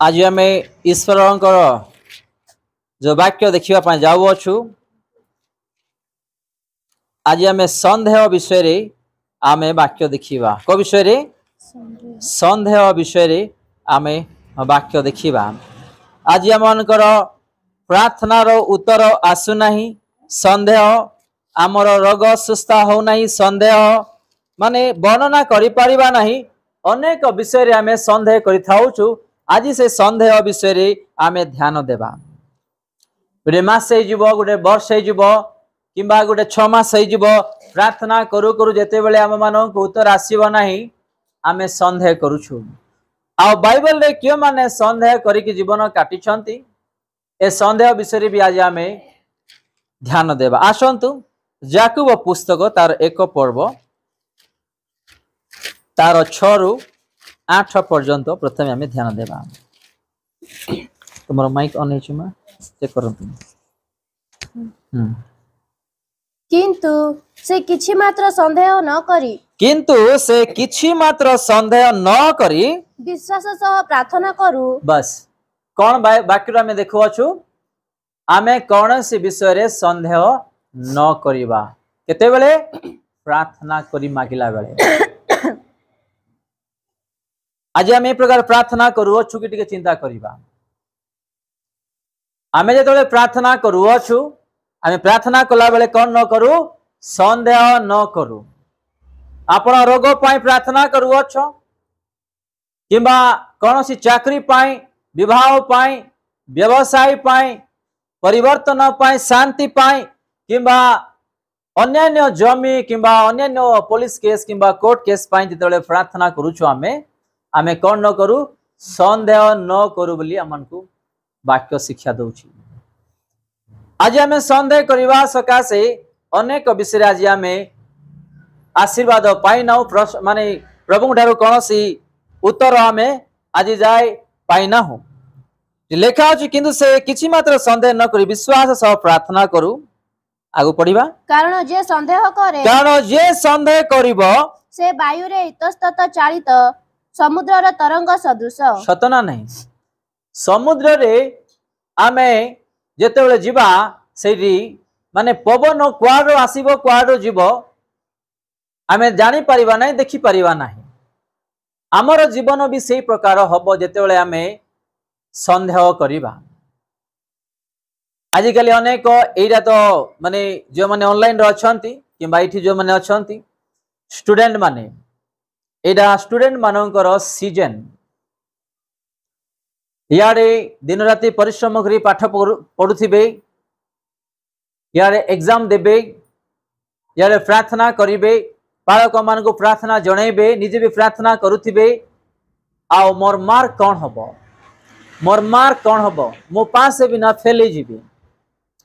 आज आम ईश्वर जो वाक्य देखा जाऊँ आज आम संदेह विषय आम वाक्य देखा को विषय संदेह विषय आम वाक्य देखा आज आम प्रार्थनार उत्तर आसुना संदेह आमर रोग सुस्थ होना संदेह माने वर्णना करिपारिबा नहीं अनेक विषय आम संदेह करिथाउछु। आज से संदेह विषय आम ध्यान देबा गोटे मास गोटे वर्ष किंबा गोटे 6 मास प्रार्थना करू करू जेते बेले आम मानक उत्तर आसीबो नहीं आम संदेह करूछु। आ बाइबल रे क्यों माने संदेह करिक जीवन काटिछंती ए संदेह विषय भी आज आम ध्यान देबा। आसंतु याकूब पुस्तक तार 1 पर्व तार 6 रु 8 पर्यंत प्रथम आम ध्यान देबा। तुमर माइक ऑन है मा चेक करंतु। किंतु से किछि मात्र संदेह न करी विश्वास सह प्रार्थना करू। बस कौन वाक्य आम देखु आमे कौन सी विषय रे संदेह न करिबा केते बेले प्रार्थना करी मागिला बेले। आज आम ए प्रकार प्रार्थना करू कि टिके चिंता करिबा आमे जेतबेले प्रार्थना करू आमे प्रार्थना कला बेले कौन न करू संदेह न करू। आपण रोग पाई प्रार्थना करू किंबा कौन सी चाकरी पाई विवाह पाई व्यवसाय पाई परिवर्तन पाई शांति पाई किंबा अन्यान्य जमी किंबा अन्यान्य पुलिस केस किंबा कोर्ट केस पाई जिते प्रार्थना करूछु आमे कौन न करू संदेह न करू बोली हमनकु वाक्य शिक्षा दउछि। आज आमे संदेह करबा सकाशे अनेक विषय आज आमे आशीर्वाद पाई ना माने प्रभु ठारू कौन सी उत्तर आमे आज जाए पाई ना हो लेखा अछि किंतु से किछि मात्र संदेह न करी विश्वास सह प्रार्थना करू। आगु पढ़िबा कारण जे संदेह करिबो से वायु रे इतस्तत चालित समुद्रर तरंग सदृश। सतना नहीं समुद्र रे आमे जेतेबेले जीवा सेठी माने पवन कुआडो आसीबो कुआडो जीवो आमे जानि परिबा नहीं देखि परिबा नहीं। आमर जीवन भी सेही प्रकार हबो जेतेबेले आमे संदेह करिबा। आजिकल अनेक एटा तो माने जो माने ऑनलाइन रे अछंती किबा एठी जो माने अछंती स्टूडेंट माने एटा स्टूडेंट मानकर सीजन यारे दिन राति परिश्रम करी पाठ पढुथिबे यारे एग्जाम देबे यारे प्रार्थना करिबे बालक मान को प्रार्थना जणैबे निजे भी प्रार्थना करुथिबे। आ मोर मार्क कौन हबो मो पास भी ना फेल ही जीबी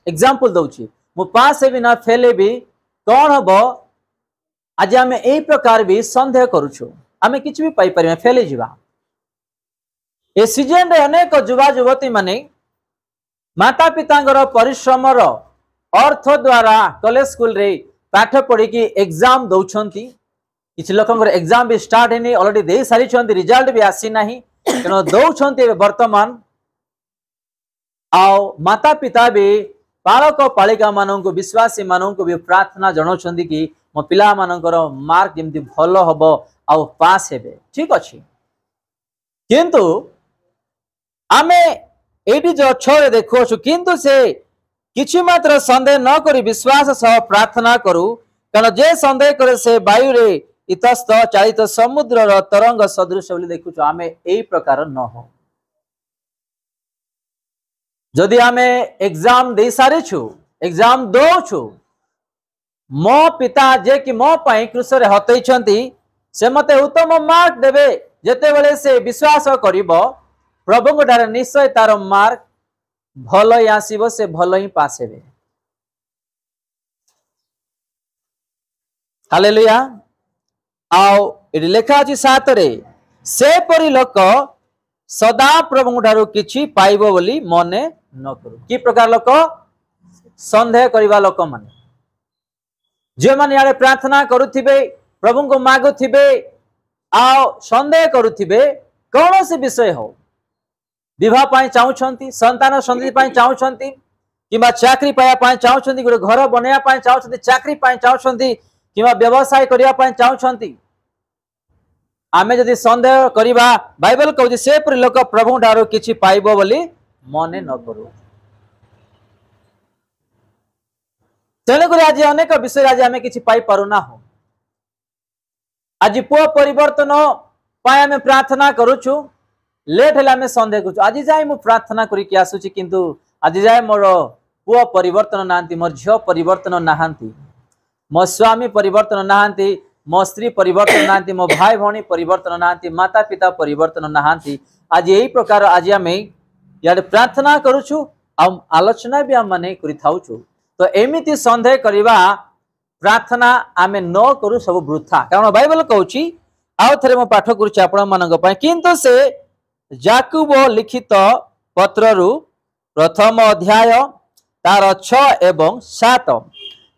एग्जांपल दउछि मो पास भी ना फेल भी कौन हबो। आज आमे एई प्रकार भी संदेह करूछु आमे किछ भी पाई परिमे फेल ही जीवा। ए सीजन रे अनेक युवा युवती माने माता पितांगर परिश्रमर अर्थ द्वारा कॉलेज स्कूल रे पाठ पढ़ी की एग्जाम दउछंती किछ लोकंगर एग्जाम भी स्टार्ट हेनी ऑलरेडी दे सारी छंती रिजल्ट भी आसी नाही तेनो दउछंती वर्तमान आओ माता पिता भी बालक पालिका मानक विश्वासी मानक भी प्रार्थना जनाउछंती कि मो पिला मानकर मार्क जेमती भलो हबो आ पास हेबे ठीक अछि। किंतु आमे एडी जो छोरे देखोछु किंतु से किछि मात्र संदेह न करी विश्वास सह प्रार्थना करू कारण जे संदेह करे से वायु रे इतस्त चालित समुद्र तरंग सदृश बोली देखुछु आमे एई प्रकार न हो। जदि आमे एग्जाम दे सारे छु एग्जाम दो छु मो पिता जे कि मो पई क्रूस रे हतै छंती से मते उत्तम मार्क देबे जेते बेले से विश्वास करिवो प्रभु ठारे निश्चय तार मार्क भलो ही आसीबो से भलो ही पास हेबे। हालेलुया। आओ एडी लेखा अछि 7 रे से परि लोक सदा प्रभु ठारू किछि पाइबो बोली मने न करू। की प्रकार लोक संदेह करिवा लोक माने जे माने यारे प्रार्थना करूथिबे प्रभु को मागुथिबे आओ संदेह करूथिबे कौन से विषय हो विवाह पाई चाहूछंती संतान संतति पाई चाहूछंती किबा चाकरी पाया पाई चाहूछंती गोटे घर बनैया पाई चाहूछंती चाकरी पाई चाहूछंती किबा व्यवसाय करिया पाई चाहूछंती आमे जदि संदेह करिबा बाइबल कहूची से परि लोक प्रभु ठारो किछि पाइबो बोली मने न करू। तेणुक आज अनेक विषय आज आमे किछि पाई पारु ना हो। आज पुओ परिवर्तन पाई आमे प्रार्थना करूछु लेट हेले आमे संदेह करूछु आज जाय मु प्रार्थना करी कि आसुची किंतु आज जाय मोर पुओ परिवर्तन नाहंती मोर झियो परिवर्तन नाहंती मो स्वामी परिवर्तन नाहंती मो स्त्री परिवर्तन नाहंती मो भाई भौणी परिवर्तन नाहंती माता पिता परिवर्तन नाहंती आज यही प्रकार आज आमे यार प्रार्थना करूछु आ आलोचना भी आम माने करि थाउछु तो एमिति संदेह करिबा प्रार्थना आमे न करू सब वृथा कारण बाइबल कहूची आउ थरे मो पाठ करूची आपण मानक पय किंतु से याकूब लिखित पत्ररु प्रथम अध्याय तार 6 एवं 7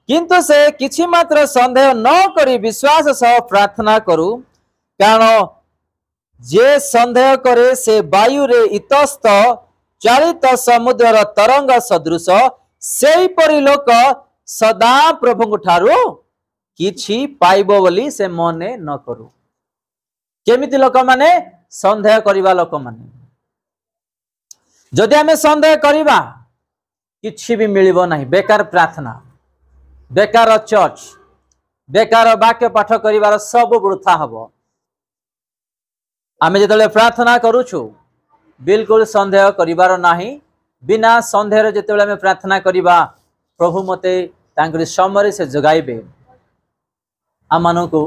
किंतु से किछि मात्र संदेह न करी विश्वास सह प्रार्थना करू कारण जे संदेह करे से वायु रे इतस्त चालित समुद्र तरंग सदृश सेही परि लोक सदा प्रभु ठारू किछि पाइबो बोली से मने न करू। केमिति लोक माने संदेह करिबा लोक माने जदि आमे संदेह करिबा किछि भी मिलिबो नाही बेकार प्रार्थना बेकार चर्च बेकार वाक्य पाठ करिवार सब वृथा हबो। आमे जेतले प्रार्थना करूछु बिल्कुल संदेह करिवार नाही बिना संदेह जेतले आमे प्रार्थना करिबा प्रभु मते तांकरी समरे से जगाइबे आमानको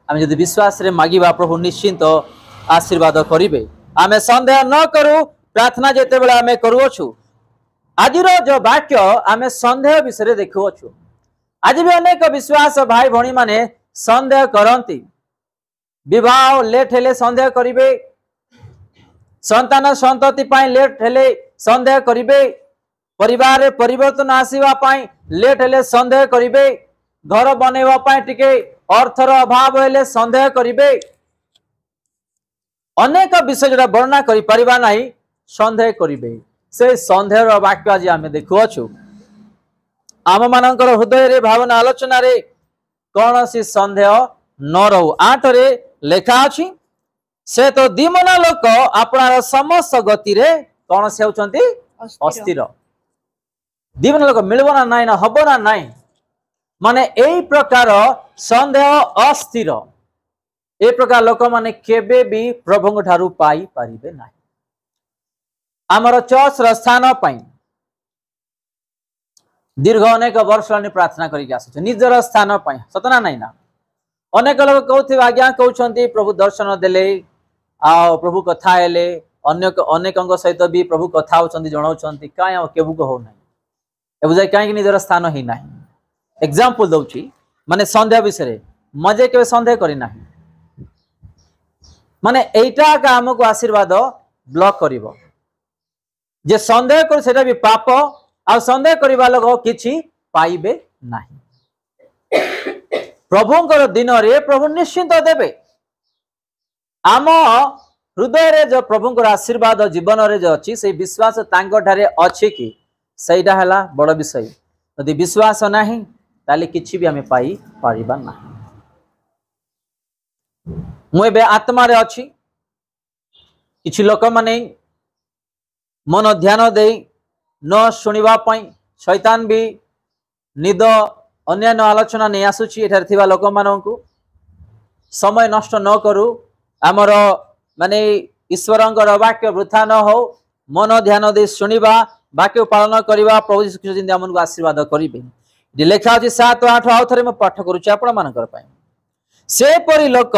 आमे जदि विश्वास रे मागिबा प्रभु निश्चिंत आशीर्वाद करिबे। आमे संदेह न करू प्रार्थना जेतेबेले आमे करूछु आज जो वाक्य आमे संदेह विषय देखुछु आज भी अनेक विश्वास भाई भौणी माने संदेह करती विवाह लेट हेले संदेह करिवे संतान संतति पाई लेट हेले संदेह करिवे परिवार रे परिवर्तन आसीबा पाई लेट हेले संदेह करिवे घर बनेबा पाई टिके अर्थर अभाव हेले संदेह करिवे अनेक विषय जोड़ा वर्णना करि परिबा नाही संदेह करिवे से संदेह वाक्य आज आमे देखुछु आम मानकर हृदय रे भावना आलोचना रे कौन सी संदेह न रहू। 8 रे लेखा अछि से तो दिमना लोक आपणार समस्त गति रे कौन से होचंती अस्थिर दिमना लोक मिलबो ना नाही ना हबो ना नाही माने एई प्रकार संदेह अस्थिर ए प्रकार लोक माने केबे भी प्रभु ठारू पाई परिबे नाही। आमर चर्च र स्थान पाई दीर्घ अनेक वर्ष प्रार्थना करिक आसुछ निजर स्थान पाई सतना नाही ना अनेक लोग कहते आज्ञा कहते प्रभु दर्शन देले आ प्रभु कथा हेले अनेक सहित भी प्रभु कथा होचंती जणाउचंती काई आ केबु को हो नाही एबु जाय काई निजर स्थान ही नाही। एग्जांपल दउची माने संदेह विषय मजे के संदेह करी नाही माने एटा का हमको आशीर्वाद ब्लॉक करिवो जे संदेह कर सेटा भी पाप आ संदेह करिबा लोग किछि पाइबे नाही। प्रभुंकर दिन रे प्रभु निश्चिंत देबे आम हृदय रे जो प्रभुंकर आशीर्वाद जीवन रे जो अछि से विश्वास तांको ठारे अछि कि सेटा हला बड़ विषय यदि विश्वास नाही ताले किछि भी हमें पाई पारिबा नाही। मु एबे आत्मा रे अछि किछि लोक माने मन ध्यान दे न शुणिबा पई शैतान भी निद अन्य आलोचना नहीं आसुची एठार थिबा लोक माननकु समय नष्ट न करू आमर माने ईश्वरंकर वाक्य वृथा न हो मन ध्यान दे शुणिबा वाक्य पालन करिबा प्रभु यीशु ख्रीष्ट जिंदे हमन को आशीर्वाद करिबे। जे लेखा अछि 7 8 आउ थरे म पाठ करूची आपण मानकर पई से परि लोक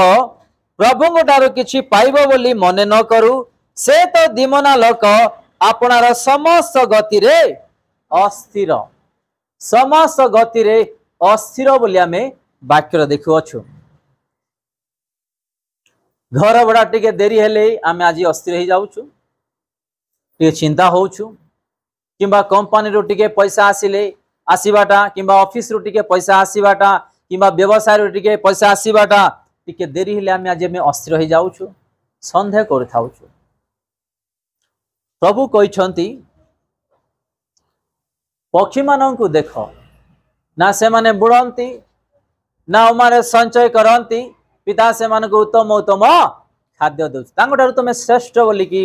प्रभुंक ठारो किछि पाइबो बोली मने न करू से तो दिमना लोक आपणार समस्त गति रे अस्थिर समस्त गति रे अस्थिर बोली आमे वाक्य देखुछु घर बड़ा टिके देरी हेले आमे आज अस्थिर हो जाउछु टिके चिंता होउछु किंबा कंपनी रो टिके पैसा आसिले आसीबाटा किंबा ऑफिस रो टिके पैसा आसीबाटा किंबा व्यवसाय रो टिके पैसा आसीबाटा टिके देरी हेले आमे आज में अस्थिर हो जाउछु संदेह करथाउछु प्रभु कहते पक्षी मानू देख ना से माने बुड़ती ना उमारे संचय करती पिता से उत्तम उत्तम खाद्य दे तुम श्रेष्ठ बोलिकी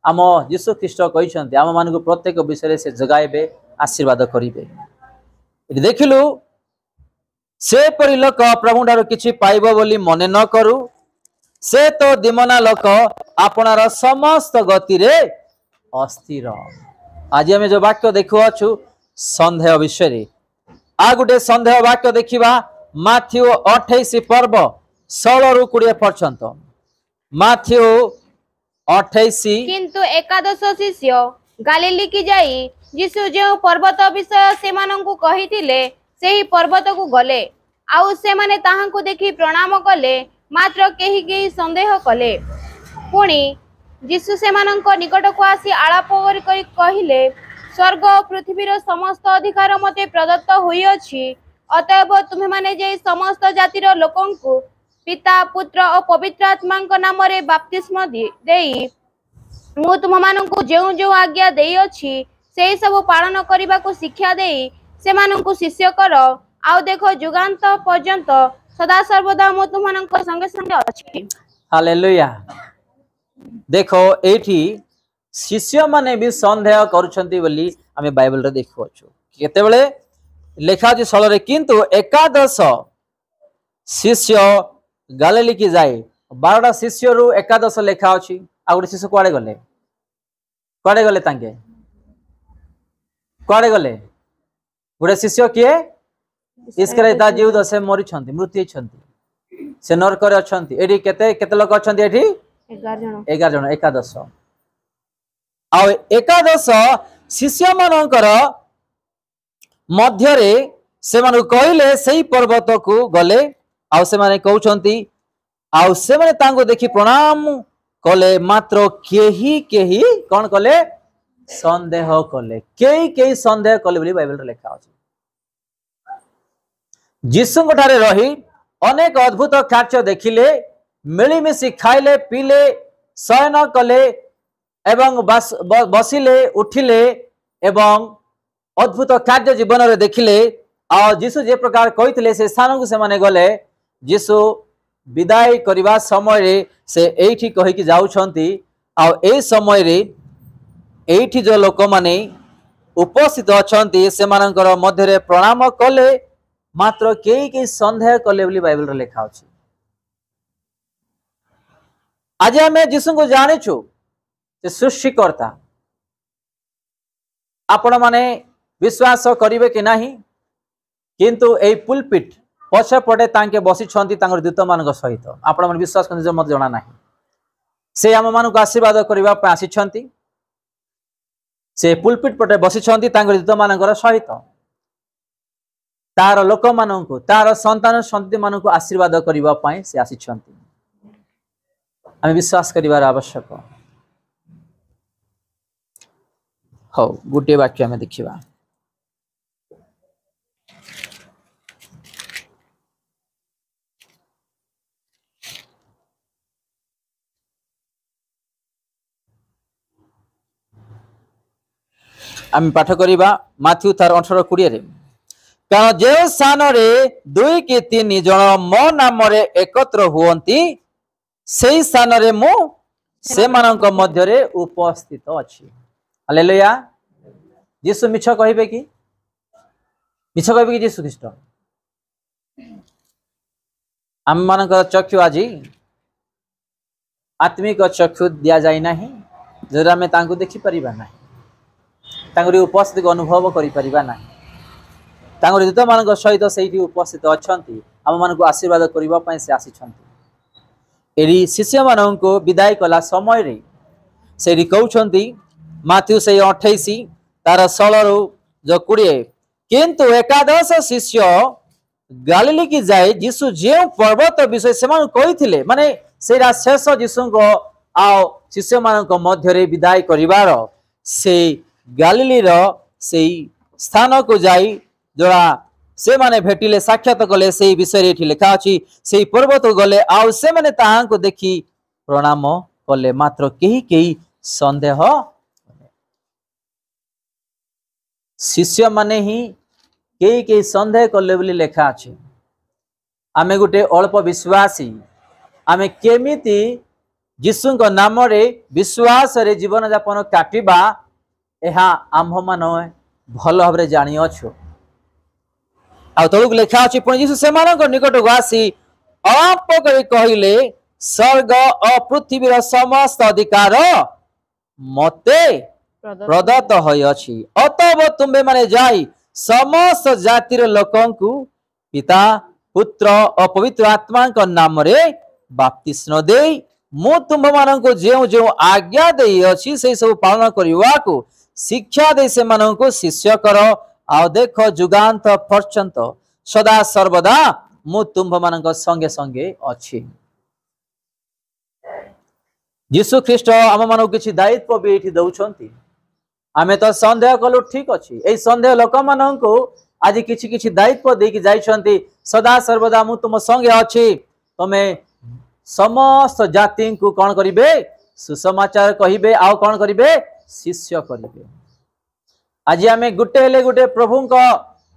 आम यीशु ख्रीष्ट कहते आम मान प्रत्येक विषय से जगाइबे आशीर्वाद करेंगे। देखिलु से परी लोक प्रभु ठार किछि पाइब बोली मने न करू से तो दिमना लोक आपनार समस्त गति रे अस्थिर। आज आम जो वाक्य देखुआछु संदेह विषय आ गोटे संदेह वाक्य देखिबा माथ्यू 28 पर्व 16 रु 20 पर्यंत। माथ्यू 28 किंतु एकादश शिष्य गालिली की जाई यीशु जो पर्वत विषय से माननकु कहिथिले सेही पर्वत को गले आउ से माने ताहांकु देखि प्रणाम कले मात्र केही केही संदेह कले। पुणी यीशु से माननक निकट को आसी आलाप करि कहिले स्वर्ग और पृथ्वीर समस्त अधिकार मते प्रदत्त होई अछि अतएव तुम्हें माने जे समस्त जातिर लोकंकु पिता पुत्र और पवित्र आत्मा नाम रे बपतिस्मा देई मु तुम माननकु जेउ जेउ आज्ञा देई अछि सेही सब पालन करिबा को शिक्षा देई से माननकु शिष्य कर आउ देखो जुगांत पर्यंत सदा सर्वदा मु तुम माननक संगे संगे अछि। हालेलुया। देखो एठी शिष्य माने भी संदेह करुछंती बोली आमे बाइबल रे देखुछु केतेबेले लेखा अछि 16 रे किंतु एकादश शिष्य गालिली की जाए 12टा शिष्य रु एकादश लेखा अछि आ गोटे शिष्य कुआडे गले तांके कुआडे गले गोटे शिष्य किए इस्करियोता जीव से मरि छंती मृत्यु छंती से नरक रे अछंती एडी केते केते लोक अछंती एठी 11 जन एकादश आ एकादश शिष्य मानकर मध्यरे से माने कहले सही पर्वत को गले आ से माने कहउछंती आ से माने तांको देखि प्रणाम कले मात्र केही केही कोन कले संदेह कले केही केही संदेह कले बोली बाइबल रे लिखा अछि। यीशु ठारे रही अनेक अद्भुत कार्य देखिले मिलीमिशी खाइले पीले शयन कले एवं बसिले उठिले एवं अद्भुत कार्य जीवन रे देखिले आ यीशु जे प्रकार कहिथिले से स्थान को से माने गले यीशु विदाई करबा समय रे से एठी कहि कि जाउछंती आ ए समय रे एठी जो लोक माने उपस्थित अछंती से मानकर मध्य रे प्रणाम कले मात्र केही केही संदेह कले बोली बाइबल रे लिखा अछि। आज हमें यीशु को जानिछु से सृष्टिकर्ता आपण माने विश्वास करिवे कि नाही किंतु ए पुलपिट पछे पटे तांके बसी छंती तांकर दूत मानक सहित आपण मन विश्वास करन मत जणा नाही से हम मानक आशीर्वाद करिवा पे आसी छंती से पुलपिट पटे बसी छंती तांकर दूत मानकर सहित तार लोक माननको तार संतान संतति माननको आशीर्वाद करिवा पई से आसी छंती हम विश्वास करिवार आवश्यक हो। गोटे वाक्य में देखिबा आम पाठ करिबा माथ्यू 18:20 रे कारण जे स्थान रे 2 कि 3 जन मो नाम रे एकत्र हुवंती सेही स्थान रे मु से मानक मध्य रे उपस्थित अछि। हालेलुया। यीशु मिछ कहिबे कि यीशु ख्रीष्ट आम मानक चक्षु आज आत्मिक चक्षु दिया जाय नाही जरा हमें तांको देखि परिबा नाही तांगरी उपस्थिति को अनुभव करि परिबा नाही तांगरी दूत मानक सहित सेठी उपस्थित अछंती हम मानक आशीर्वाद करिबा पई से आसी छंती। एरी शिष्य माननको विदाई कला समय रे सेठी कहउछंती माथ्यू 28 तार 16 रु 20 किंतु एकादश शिष्य गालिली की जाए यीशु जे पर्वत विषय से मान कहिथिले माने सेरा शेष यीशु को आ शिष्य मानक मध्य रे विदाई करिवार से गालिली रो सेही स्थान को जाई जोड़ा से माने भेटिले साक्षात कले से विषय रे एठी लिखा अछि से पर्वत गले आ से माने ताहां को देखि प्रणाम कले मात्र केही केही संदेह शिष्य माने ही कई संदेह कले बोली लेखा अच्छे आमे गोटे अल्प विश्वासी आमे केमिति यीशु नाम रे विश्वास रे जीवन यापन काटिबा एहा आम्भ मान भल भाव जानी अच्छु आ तलुक लेखा अच्छी पुणी यीशु से निकट को आसी अल्प कर कहले स्वर्ग और पृथ्वी समस्त अधिकार मते प्रदत्त होइछि अतः तुम्बे माने जाई समस्त जातिर लोकंकु पिता पुत्र और पवित्र आत्मा का नाम रे बाप्तिस्म देई मु तुम्भ माननको जेउ जेउ आज्ञा देई अछि से सब पालन करिवा को शिक्षा दे से माननको शिष्य कर आ देख जुगांत पर्यंत सदा सर्वदा मु तुम्भ माननको संगे संगे अछि। यीशु ख्रीष्ट आम मानक किछि दायित्व भी एठी दउछंती आमे तो संदेह कलु ठीक अछि ए संदेह लोक माननको आज किछि किछि दायित्व देकी जाइछंती सदा सर्वदा मु तुम संगे अछि तमे समस्त जाति को कौन करिवे सुसमाचार कहिबे आ कौन करिवे शिष्य करिवे। आज आमे गुटे हेले गुटे प्रभु को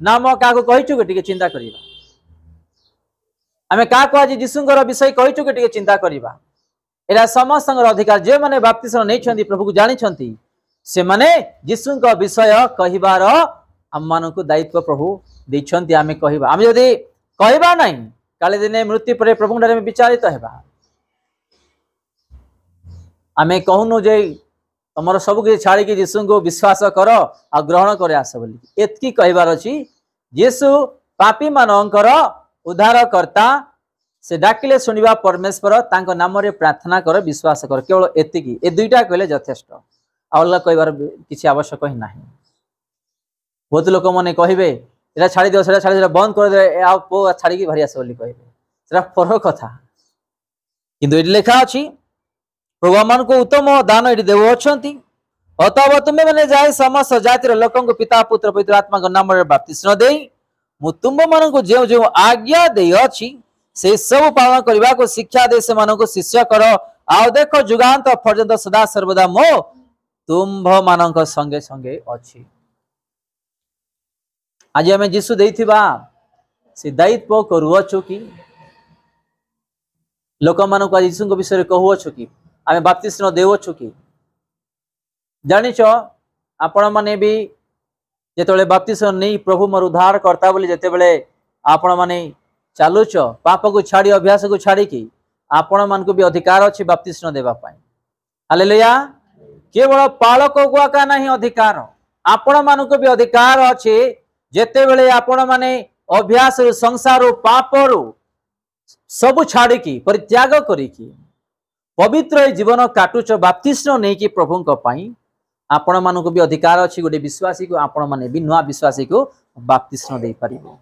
नाम काको कहिछु के टिके चिंता करिबा आमे काको आज यीशुंकर विषय कहिछु के टिके चिंता करिबा एरा समस्त अधिकार जे माने बाप्तिस्म नै छंती प्रभु को जानि छंती से माने यीशुंकर विषय कहिबार हम मानक दायित्व प्रभु दैछंती आमे कहिबा आमे जदी कहिबा नै काले दिने मृत्यु पर प्रभु में विचारित हेबा आमे कहूनु जे तुमर सब किसी छाड़ी कि यीशु को विश्वास कर आ ग्रहण करे आस बोली एतकी कहिबार अछि यीशु पापी मानकर उद्धारकर्ता से डाकिले सुनिबा परमेश्वर तांको नाम रे प्रार्थना कर विश्वास कर केवल एतिकी ए दुईटा कहले यथेष्ट आ अलग कहिबार किछि आवश्यक ही नाही। बहुत लोक माने कहिबे एटा छाड़ी दियो सेटा छाड़ी बंद कर दे आ पो छाड़ी की भरी आस बोली कहिबे सेटा पर कथा किंतु एटी लेखा अछि प्रभु मान को उत्तम दान एटी देव अछंती अतः तुमे माने जाय समस्त जातिर लोकन को पिता पुत्र पवित्र आत्मा को नाम रे बपतिस्म देई मु तुम मान को जेउ जेउ आज्ञा देई अछि से सब पालन करबा को शिक्षा दे से मान को शिष्य कर आ देखो जुगांत पर्यंत सदा सर्वदा मो तुम्भ मान को संगे संगे अछि। आज आमे यीशु देइथिबा से दायित्व करूअछु कि लोक मान को यीशु को विषय कहूअछु कि आमे बपतिस्म देउअछु कि जानिछ आपण माने भी जेतेबेले बपतिस्म नै प्रभु मोर उद्धार करता बोली जेतेबेले आपण माने चालुच पाप को छाड़ी अभ्यास को छाड़ी कि आपण मान को भी अधिकार अछि बपतिस्म देबा पई हालेलुया केवल पालक को का नहीं अधिकार आपण मान को भी अधिकार अछि जेतेबेले आपण माने अभ्यास संसार पाप सब छाड़ी कि परित्याग करी कि पवित्र जीवन काटुच बपतिस्म नै कि प्रभु को पई आपण मान को भी अधिकार अछि गोटे विश्वासी को आपण माने भी नुआ विश्वासी को बपतिस्म दे परिबो।